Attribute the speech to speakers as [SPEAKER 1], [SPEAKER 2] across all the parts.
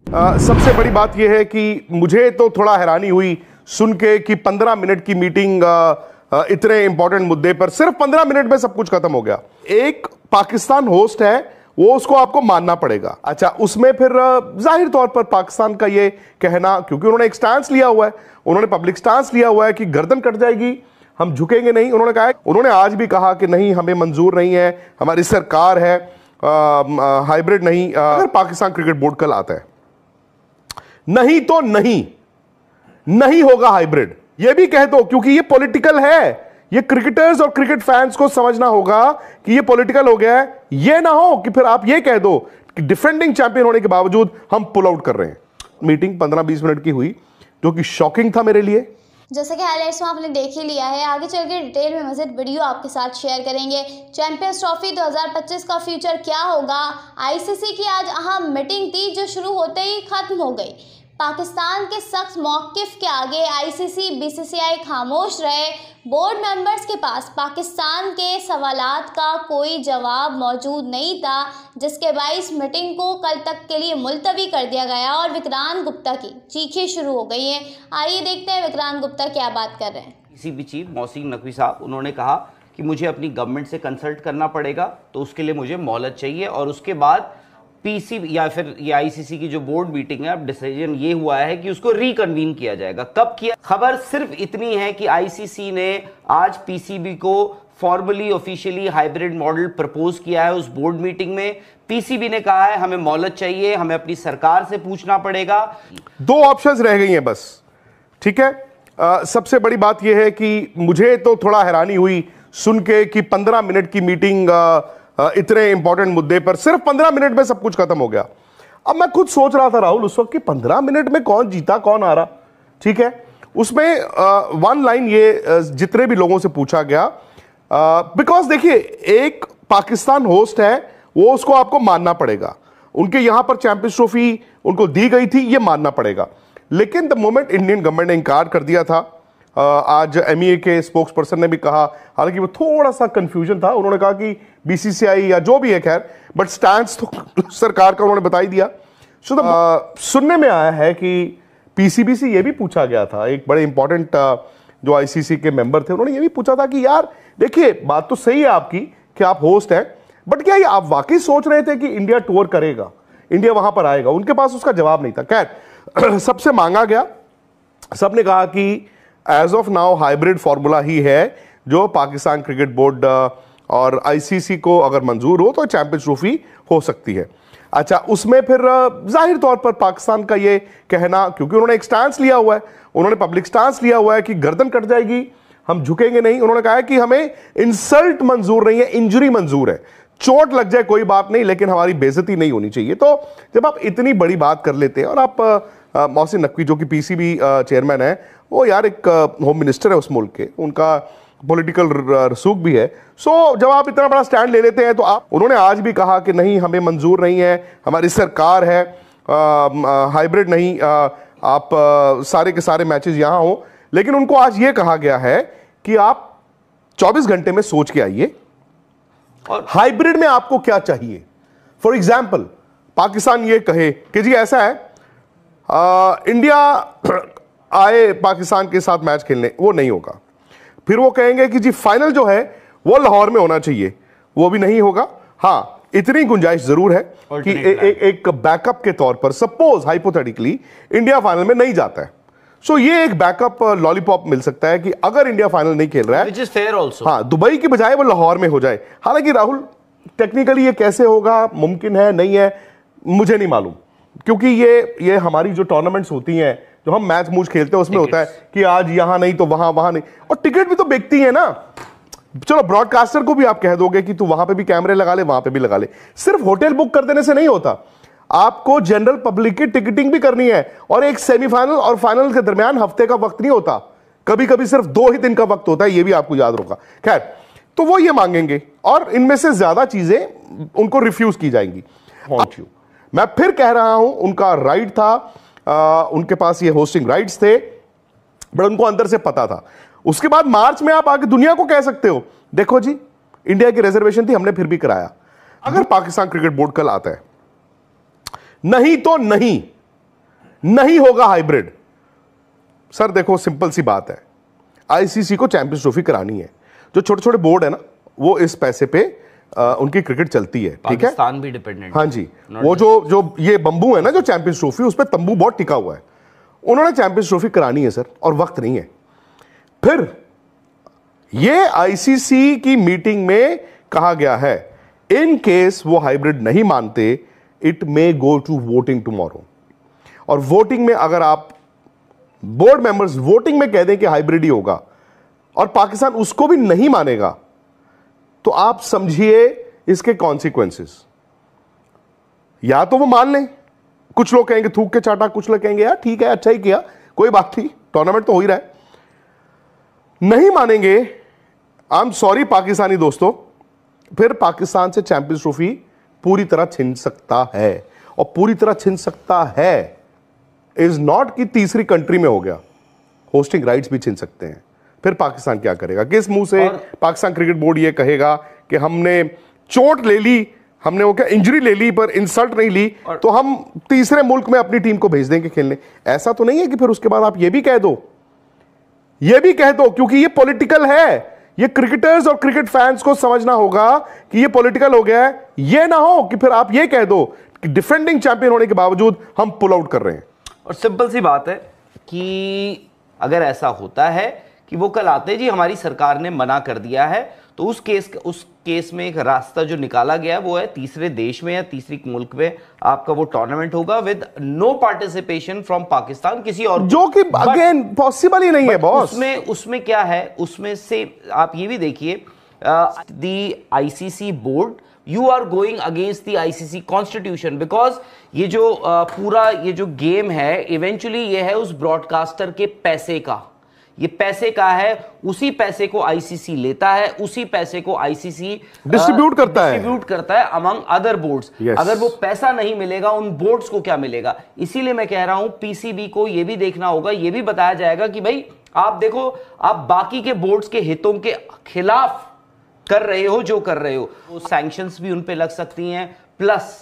[SPEAKER 1] सबसे बड़ी बात यह है कि मुझे तो थोड़ा हैरानी हुई सुन के कि 15 मिनट की मीटिंग इतने इंपॉर्टेंट मुद्दे पर सिर्फ 15 मिनट में सब कुछ खत्म हो गया। एक पाकिस्तान होस्ट है, वो उसको आपको मानना पड़ेगा। अच्छा, उसमें फिर जाहिर तौर पर पाकिस्तान का ये कहना, क्योंकि उन्होंने एक स्टांस लिया हुआ है, उन्होंने पब्लिक स्टांस लिया हुआ है कि गर्दन कट जाएगी, हम झुकेंगे नहीं। उन्होंने कहा, उन्होंने आज भी कहा कि नहीं, हमें मंजूर नहीं है, हमारी सरकार है, हाइब्रिड नहीं। अगर पाकिस्तान क्रिकेट बोर्ड कल आता है, नहीं तो नहीं होगा हाइब्रिड, ये भी कह दो, क्योंकि ये पॉलिटिकल है। ये क्रिकेटर्स और क्रिकेट फैंस को समझना होगा कि ये पॉलिटिकल हो गया है। ये ना हो कि फिर आप ये कह दो कि डिफेंडिंग चैंपियन होने के बावजूद हम पुल आउट कर रहे हैं। मीटिंग 15-20 मिनट की हुई, जो कि शॉकिंग था मेरे लिए।
[SPEAKER 2] जैसा कि हाइलाइट्स में आपने देख ही लिया है, आगे चल के डिटेल में मज़ीद वीडियो आपके साथ शेयर करेंगे। चैंपियंस ट्रॉफी 2025 का फ्यूचर क्या होगा? आईसीसी की आज अहम मीटिंग थी जो शुरू होते ही खत्म हो गई। पाकिस्तान के सख्त मौक़िफ़ के आगे आईसीसी बीसीसीआई खामोश रहे। बोर्ड मेंबर्स के पास पाकिस्तान के सवालात का कोई जवाब मौजूद नहीं था, जिसके बाइस मीटिंग को कल तक के लिए मुलतवी कर दिया गया और विक्रांत गुप्ता की चीखें शुरू हो गई हैं। आइए देखते हैं विक्रांत गुप्ता क्या बात कर रहे हैं।
[SPEAKER 3] पीसीबी चीफ मोहसिन नकवी साहब, उन्होंने कहा कि मुझे अपनी गवर्नमेंट से कंसल्ट करना पड़ेगा, तो उसके लिए मुझे मोहलत चाहिए, और उसके बाद पीसीबी या फिर ये आईसीसी की जो बोर्ड मीटिंग है, अब डिसीजन ये हुआ है कि उसको रिकन्वीन किया जाएगा। कब किया? खबर सिर्फ इतनी है कि आईसीसी ने आज पीसीबी को formally officially hybrid model propose किया है उस बोर्ड मीटिंग में। पीसीबी ने कहा है हमें मोहलत चाहिए, हमें अपनी सरकार से पूछना पड़ेगा। 2
[SPEAKER 1] ऑप्शंस रह गई हैं बस, ठीक है। सबसे बड़ी बात यह है कि मुझे तो थोड़ा हैरानी हुई सुन के कि 15 मिनट की मीटिंग इतने इंपॉर्टेंट मुद्दे पर सिर्फ 15 मिनट में सब कुछ खत्म हो गया। अब मैं खुद सोच रहा था राहुल उस वक्त कि 15 मिनट में कौन जीता कौन हारा, ठीक है। उसमें वन लाइन ये जितने भी लोगों से पूछा गया, बिकॉज देखिए, एक पाकिस्तान होस्ट है, वो उसको आपको मानना पड़ेगा। उनके यहां पर चैंपियंस ट्रॉफी उनको दी गई थी, ये मानना पड़ेगा। लेकिन द मोमेंट इंडियन गवर्नमेंट ने इनकार कर दिया था, आज एमईए के स्पोक्स पर्सन ने भी कहा, हालांकि वो थोड़ा सा कंफ्यूजन था, उन्होंने कहा कि बीसीसीआई या जो भी है, खैर, बट स्टैंड तो सरकार का उन्होंने बता ही दिया। सुनने में आया है कि पीसीबी से ये भी पूछा गया था, एक बड़े इंपॉर्टेंट जो आईसीसी के मेंबर थे, उन्होंने ये भी पूछा था कि यार देखिए, बात तो सही है आपकी कि आप होस्ट हैं, बट क्या ये आप वाकई सोच रहे थे कि इंडिया टूर करेगा, इंडिया वहां पर आएगा? उनके पास उसका जवाब नहीं था। खैर, सबसे मांगा गया, सबने कहा कि as of now hybrid formula ही है जो पाकिस्तान क्रिकेट बोर्ड और आईसीसी को अगर मंजूर हो तो चैंपियंस ट्रॉफी हो सकती है। अच्छा, उसमें फिर जाहिर तौर पर पाकिस्तान का ये कहना, क्योंकि उन्होंने एक स्टांस लिया हुआ है, उन्होंने पब्लिक स्टांस लिया हुआ है कि गर्दन कट जाएगी, हम झुकेंगे नहीं। उन्होंने कहा है कि हमें इंसल्ट मंजूर नहीं है, इंजरी मंजूर है, चोट लग जाए कोई बात नहीं, लेकिन हमारी बेइज्जती नहीं होनी चाहिए। तो जब आप इतनी बड़ी बात कर लेते हैं, और आप मोहसिन नकवी जो कि पीसीबी चेयरमैन है, वो यार एक होम मिनिस्टर है उस मुल्क के, उनका पॉलिटिकल रसूख भी है। सो जब आप इतना बड़ा स्टैंड ले लेते हैं, तो आप, उन्होंने आज भी कहा कि नहीं, हमें मंजूर नहीं है, हमारी सरकार है, हाइब्रिड नहीं, आप सारे के सारे मैचेस यहां हो। लेकिन उनको आज ये कहा गया है कि आप 24 घंटे में सोच के आइए और हाइब्रिड में आपको क्या चाहिए। फॉर एग्जाम्पल, पाकिस्तान ये कहे कि जी ऐसा है, इंडिया आए पाकिस्तान के साथ मैच खेलने, वो नहीं होगा। फिर वो कहेंगे कि जी फाइनल जो है वो लाहौर में होना चाहिए, वो भी नहीं होगा। हाँ, इतनी गुंजाइश जरूर है कि एक बैकअप के तौर पर, सपोज हाइपोथेटिकली इंडिया फाइनल में नहीं जाता है, सो ये एक बैकअप लॉलीपॉप मिल सकता है कि अगर इंडिया फाइनल नहीं खेल रहा है,
[SPEAKER 3] which is fair also.
[SPEAKER 1] हाँ, दुबई की बजाय वो लाहौर में हो जाए। हालांकि राहुल, टेक्निकली ये कैसे होगा, मुमकिन है नहीं है, मुझे नहीं मालूम, क्योंकि ये हमारी जो टूर्नामेंट्स होती हैं, जो हम मैच मूच खेलते हैं, उसमें होता है कि आज यहां नहीं तो वहां नहीं, और टिकट भी तो बिकती है ना। चलो, ब्रॉडकास्टर को भी आप कह दोगे कि तू वहां पे भी कैमरे लगा ले, वहां पे भी लगा ले। सिर्फ होटल बुक कर देने से नहीं होता, आपको जनरल पब्लिक की टिकटिंग भी करनी है, और एक सेमीफाइनल और फाइनल के दरमियान हफ्ते का वक्त नहीं होता, कभी कभी सिर्फ 2 ही दिन का वक्त होता है, ये भी आपको याद होगा। खैर, तो वो ये मांगेंगे, और इनमें से ज्यादा चीजें उनको रिफ्यूज की जाएंगी। मैं फिर कह रहा हूं, उनका राइट था, उनके पास ये होस्टिंग राइट्स थे, बट उनको अंदर से पता था। उसके बाद मार्च में आप आगे दुनिया को कह सकते हो, देखो जी, इंडिया की रिजर्वेशन थी, हमने फिर भी कराया। अगर पाकिस्तान क्रिकेट बोर्ड कल आता है, नहीं तो नहीं होगा हाइब्रिड। सर देखो सिंपल सी बात है, आईसीसी को चैंपियंस ट्रॉफी करानी है। जो छोटे छोटे बोर्ड है ना, वो इस पैसे पे उनकी क्रिकेट चलती है, ठीक है।
[SPEAKER 3] पाकिस्तान भी डिपेंडेंट।
[SPEAKER 1] हाँ जी, वो जो ये बंबू है ना, जो चैंपियंस ट्रॉफी, उस पर तंबू बहुत टिका हुआ है। उन्होंने चैंपियंस ट्रॉफी करानी है सर, और वक्त नहीं है। फिर ये आईसीसी की मीटिंग में कहा गया है, इन केस वो हाइब्रिड नहीं मानते, it may go to voting tomorrow. और वोटिंग में अगर आप बोर्ड मेंबर्स वोटिंग में कह दें कि हाइब्रिड ही होगा और पाकिस्तान उसको भी नहीं मानेगा, तो आप समझिए इसके कॉन्सिक्वेंसेस। या तो वो मान लें, कुछ लोग कहेंगे थूक के चाटा, कुछ लोग कहेंगे यार ठीक है, अच्छा ही किया, कोई बात नहीं, टूर्नामेंट तो हो ही रहा है। नहीं मानेंगे, आई एम सॉरी पाकिस्तानी दोस्तों, फिर पाकिस्तान से चैंपियंस ट्रॉफी पूरी तरह छिन सकता है। और पूरी तरह छिन सकता है इज नॉट कि तीसरी कंट्री में हो गया, होस्टिंग राइट्स भी छिन सकते हैं। फिर पाकिस्तान क्या करेगा? किस मुंह से पाकिस्तान क्रिकेट बोर्ड ये कहेगा कि हमने चोट ले ली, हमने वो क्या इंजरी ले ली पर इंसल्ट नहीं ली, तो हम तीसरे मुल्क में अपनी टीम को भेज देंगे खेलने? ऐसा तो नहीं है कि फिर उसके बाद आप ये भी कह दो, ये भी कह दो, क्योंकि ये पॉलिटिकल है। ये क्रिकेटर्स और क्रिकेट फैंस को समझना होगा कि ये पॉलिटिकल हो गया है। ये ना हो कि फिर आप ये कह दो कि डिफेंडिंग चैंपियन होने के बावजूद हम पुल आउट कर रहे हैं।
[SPEAKER 3] और सिंपल सी बात है कि अगर ऐसा होता है कि वो कल आते जी हमारी सरकार ने मना कर दिया है, तो उस केस में एक रास्ता जो निकाला गया वो है तीसरे देश में या तीसरी मुल्क में आपका वो टूर्नामेंट होगा with no participation from Pakistan, किसी और,
[SPEAKER 1] जो कि अगेन पॉसिबल ही नहीं है बॉस।
[SPEAKER 3] उसमें क्या है, उसमें से आप ये भी देखिए, the ICC board, you are going against the ICC constitution, because ये जो पूरा ये जो गेम है इवेंचुअली ये है उस ब्रॉडकास्टर के पैसे का, ये पैसे का है, उसी पैसे को आईसीसी लेता है, उसी पैसे को आईसीसी
[SPEAKER 1] डिस्ट्रीब्यूट
[SPEAKER 3] करता है अमंग अदर बोर्ड्स। अगर वो पैसा नहीं मिलेगा उन बोर्ड्स को क्या मिलेगा? इसीलिए मैं कह रहा हूं पीसीबी को ये भी देखना होगा, ये भी बताया जाएगा कि भाई आप देखो, आप बाकी के बोर्ड्स के हितों के खिलाफ कर रहे हो जो कर रहे हो, वो सैंक्शंस भी उन पे लग सकती हैं। प्लस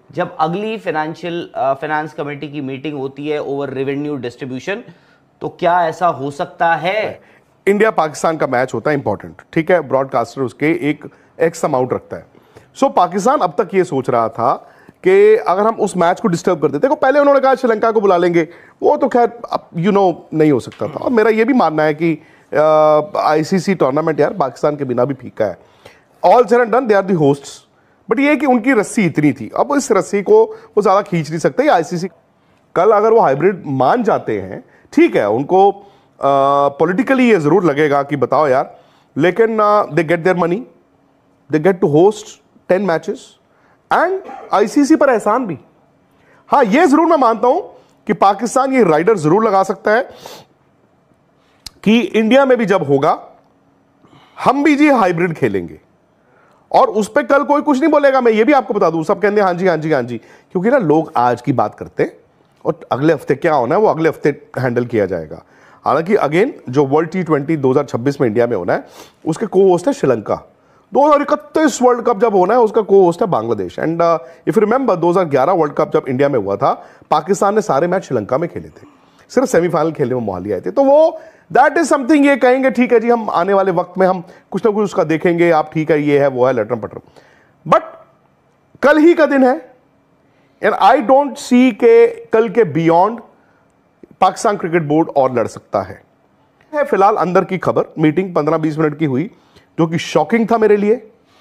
[SPEAKER 3] जब अगली फाइनेंस कमेटी की मीटिंग होती है ओवर रेवेन्यू डिस्ट्रीब्यूशन, तो क्या ऐसा हो सकता है?
[SPEAKER 1] इंडिया पाकिस्तान का मैच होता है इंपॉर्टेंट, ठीक है, ब्रॉडकास्टर उसके एक एक्स अमाउंट रखता है। सो पाकिस्तान अब तक ये सोच रहा था कि अगर हम उस मैच को डिस्टर्ब कर देते, पहले उन्होंने कहा श्रीलंका को बुला लेंगे, वो तो खैर नहीं हो सकता था। और मेरा ये भी मानना है कि आईसीसी टूर्नामेंट यार पाकिस्तान के बिना भी फीका है। All said and done, they are the hosts, but ये कि उनकी रस्सी इतनी थी, अब इस रस्सी को वो ज्यादा खींच नहीं सकते आईसीसी। कल अगर वो हाइब्रिड मान जाते हैं, ठीक है, उनको पॉलिटिकली ये जरूर लगेगा कि बताओ यार, लेकिन they get their money, they get to host 10 matches and ICC पर एहसान भी। हाँ, ये जरूर मैं मानता हूं कि पाकिस्तान ये राइडर जरूर लगा सकता है कि इंडिया में भी जब होगा हम भी जी हाइब्रिड खेलेंगे, और उस पर कल कोई कुछ नहीं बोलेगा। मैं ये भी आपको बता दूं, सब कहते हैं हाँ जी हाँ जी हाँ जी, क्योंकि ना लोग आज की बात करते हैं और अगले हफ्ते क्या होना है वो अगले हफ्ते हैंडल किया जाएगा। हालांकि अगेन जो वर्ल्ड T20 2026 में इंडिया में होना है, उसके को होस्ट है श्रीलंका। 2031 वर्ल्ड कप जब होना है, उसका को होस्ट है Bangladesh. And if remember 2011 world cup जब इंडिया में हुआ था, पाकिस्तान ने सारे मैच श्रीलंका में खेले थे, सिर्फ सेमीफाइनल खेलने में मोहाली आए थे। तो वो दैट इज समथिंग, ये कहेंगे ठीक है जी, हम आने वाले वक्त में हम कुछ ना कुछ उसका देखेंगे, आप ठीक है, ये है वो है, लटरम पटरम। बट कल ही का दिन है, एंड आई डोंट सी के कल के बियॉन्ड पाकिस्तान क्रिकेट बोर्ड और लड़ सकता है। फिलहाल अंदर की खबर, मीटिंग 15-20 मिनट की हुई, जो कि शॉकिंग था मेरे लिए।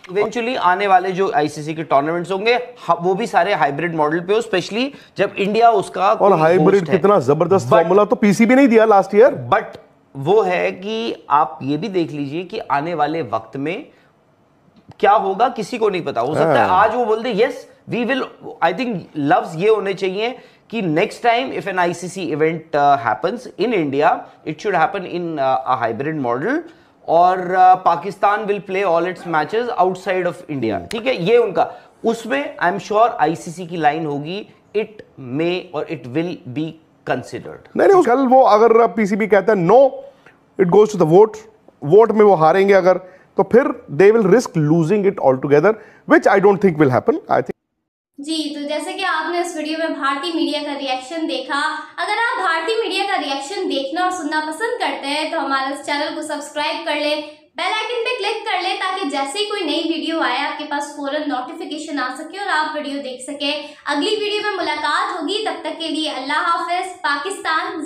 [SPEAKER 3] इवेंचुअली आने वाले जो आईसीसी के टूर्नामेंट्स होंगे वो भी सारे हाइब्रिड मॉडल पे हो, स्पेशली जब इंडिया उसका,
[SPEAKER 1] और हाइब्रिड कितना जबरदस्त फॉर्मूला तो पीसीबी नहीं दिया लास्ट ईयर।
[SPEAKER 3] बट वो है कि आप ये भी देख लीजिए कि आने वाले वक्त में क्या होगा किसी को नहीं पता। हो सकता है आज वो बोल दे yes we will, I think लफ्ज ये होने चाहिए कि next time if an ICC event happens in India, it should happen in a hybrid model, और Pakistan will play all its matches outside of India, ठीक है, ये उनका, उसमें आई एम श्योर आईसीसी की लाइन होगी, it may or it will be considered.
[SPEAKER 1] नहीं, कल वो अगर पीसीबी कहता है no, it goes to the vote में वो हारेंगे अगर, तो फिर they will risk losing it all together, which I don't think will happen. I think
[SPEAKER 2] जी, तो जैसे कि आपने आपने इस वीडियो में भारतीय मीडिया का रिएक्शन देखा। अगर आप भारतीय मीडिया का रिएक्शन देखना और सुनना पसंद करते हैं तो हमारे इस चैनल को सब्सक्राइब कर ले, बेल आइकन पे क्लिक कर ले ताकि जैसे ही कोई नई वीडियो आए आपके पास फौरन नोटिफिकेशन आ सके और आप वीडियो देख सके। अगली वीडियो में मुलाकात होगी, तब तक के लिए अल्लाह हाफिज। पाकिस्तान।